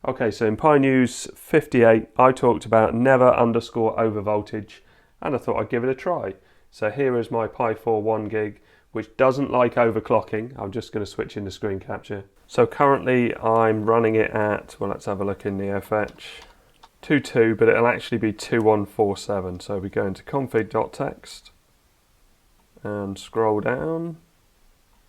Okay, so in Pi News 58, I talked about never underscore over voltage, and I thought I'd give it a try. So here is my Pi 4 1 gig, which doesn't like overclocking. I'm just going to switch into screen capture. So currently I'm running it at, well, let's have a look in NeoFetch, 2.2, but it'll actually be 2147. So we go into config.txt and scroll down.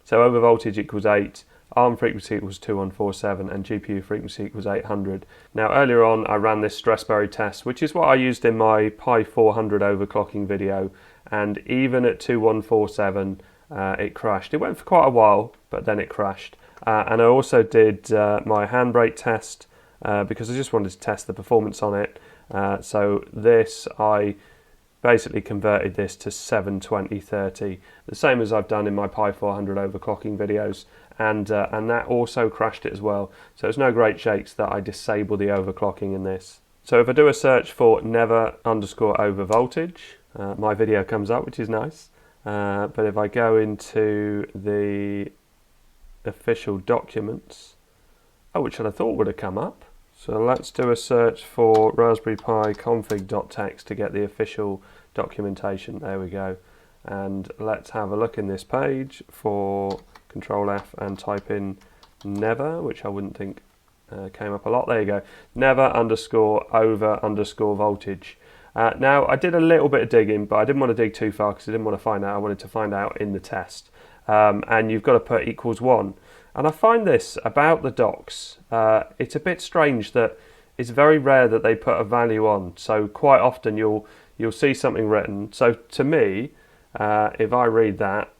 So over voltage equals 8. ARM frequency equals 2147 and GPU frequency equals 800. Now earlier on I ran this Raspberry test, which is what I used in my Pi 400 overclocking video, and even at 2147 it crashed. It went for quite a while, but then it crashed. And I also did my handbrake test because I just wanted to test the performance on it. So this, I basically converted this to 720/30, the same as I've done in my Pi 400 overclocking videos, and that also crashed it as well. So it's no great shakes that I disable the overclocking in this. So if I do a search for never underscore over voltage, my video comes up, which is nice. But if I go into the official documents, which I thought would have come up. So let's do a search for Raspberry Pi config.txt to get the official documentation. There we go. And let's have a look in this page for Control F and type in never, which I wouldn't think came up a lot. There you go. Never underscore over underscore voltage. Now I did a little bit of digging, but I didn't want to dig too far because I didn't want to find out. I wanted to find out in the test. And you've got to put equals 1. And I find this about the docs, it's a bit strange that it's very rare that they put a value on. So quite often you'll see something written. So to me, if I read that,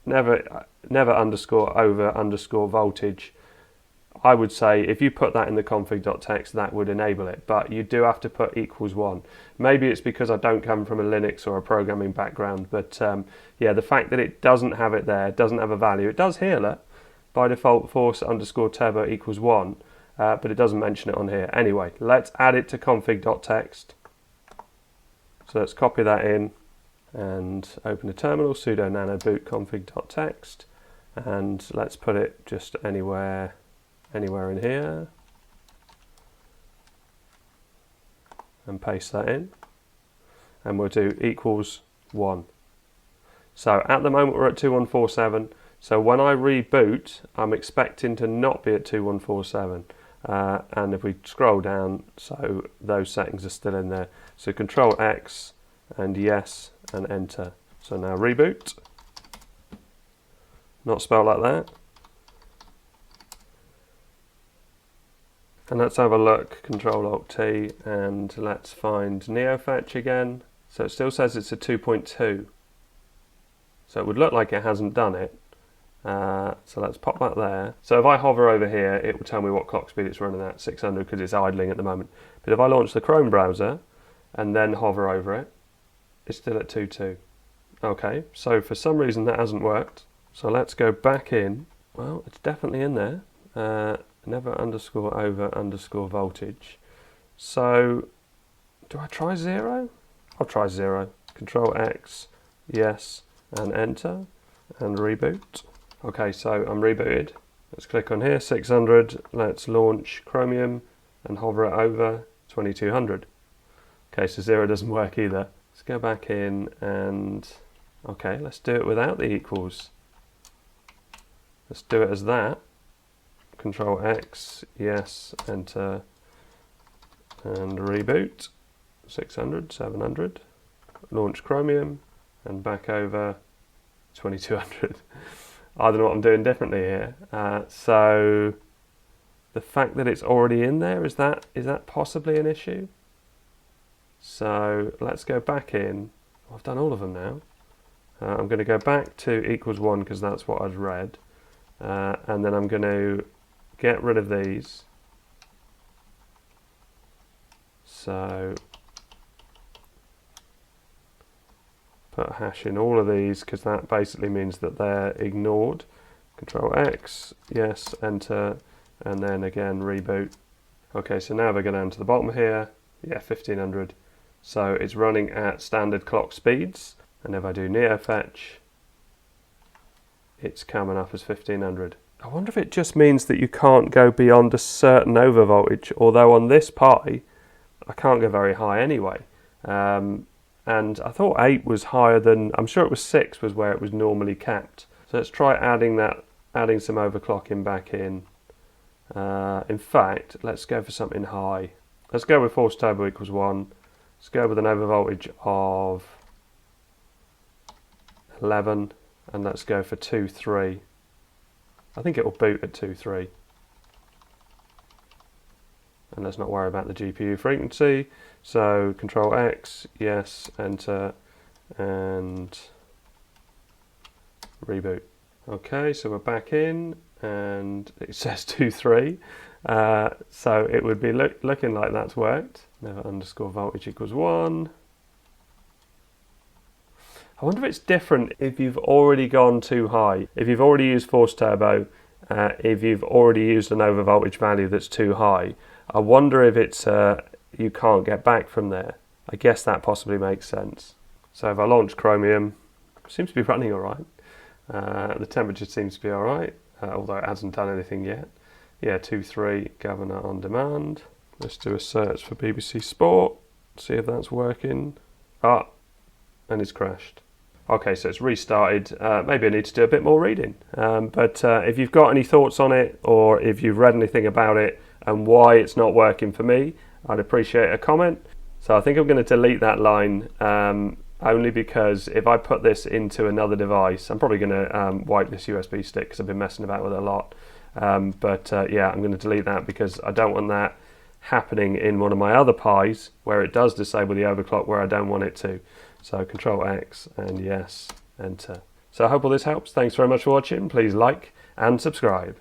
never underscore over underscore voltage, I would say if you put that in the config.txt, that would enable it, but you do have to put equals 1. Maybe it's because I don't come from a Linux or a programming background, but yeah, the fact that it doesn't have it there, doesn't have a value. It does here, look. By default, force underscore turbo equals 1, but it doesn't mention it on here. Anyway, let's add it to config.txt. So let's copy that in and open a terminal, sudo nano boot config.txt, and let's put it just anywhere in here, and paste that in, and we'll do equals 1. So at the moment we're at 2147. So when I reboot, I'm expecting to not be at 2147. And if we scroll down, so those settings are still in there. So Control X and yes and enter. So now reboot. Not spelled like that. And let's have a look, Control Alt T, and let's find NeoFetch again. So it still says it's a 2.2. So it would look like it hasn't done it. So let's pop that there. So if I hover over here, it will tell me what clock speed it's running at, 600, because it's idling at the moment. But if I launch the Chrome browser and then hover over it, it's still at 2.2. Okay, so for some reason that hasn't worked. So let's go back in. Well, it's definitely in there. Never underscore over underscore voltage. So do I try 0? I'll try 0. Control X, yes, and enter, and reboot. Okay, so I'm rebooted. Let's click on here, 600. Let's launch Chromium and hover it over 2200. Okay, so 0 doesn't work either. Let's go back in and, okay, let's do it without the equals. Let's do it as that. Control X, yes, enter, and reboot. 600, 700. Launch Chromium and back over 2200. I don't know what I'm doing differently here. So the fact that it's already in there, is that possibly an issue? So let's go back in. I've done all of them now. I'm going to go back to equals 1 because that's what I'd read. And then I'm going to get rid of these. So put hash in all of these because that basically means that they're ignored. Control X, yes, enter, and then again reboot. Okay, so now if I go down to the bottom here, yeah, 1500. So it's running at standard clock speeds, and if I do NeoFetch, it's coming up as 1500. I wonder if it just means that you can't go beyond a certain overvoltage, although on this Pi I can't go very high anyway. And I thought 8 was higher than, I'm sure it was 6 was where it was normally capped. So let's try adding some overclocking back in. In fact, let's go for something high. Let's go with force turbo equals 1. Let's go with an overvoltage of 11, and let's go for 2.3. I think it will boot at 2.3. And let's not worry about the GPU frequency. So Control X, yes, enter, and reboot. Okay, so we're back in, and it says 2.3. So it would be looking like that's worked. Never underscore voltage equals 1. I wonder if it's different if you've already gone too high. If you've already used force turbo, if you've already used an overvoltage value that's too high, I wonder if it's you can't get back from there. I guess that possibly makes sense. So if I launch Chromium, it seems to be running all right. The temperature seems to be all right, although it hasn't done anything yet. Yeah, 2.3, governor on demand. Let's do a search for BBC Sport, see if that's working. Ah, and it's crashed. Okay, so it's restarted. Maybe I need to do a bit more reading. But if you've got any thoughts on it, or if you've read anything about it and why it's not working for me, I'd appreciate a comment. So I think I'm going to delete that line, only because if I put this into another device, I'm probably going to wipe this USB stick because I've been messing about with it a lot. Yeah, I'm going to delete that because I don't want that happening in one of my other Pis where it does disable the overclock where I don't want it to. So Control X and yes, enter. So I hope all this helps. Thanks very much for watching. Please like and subscribe.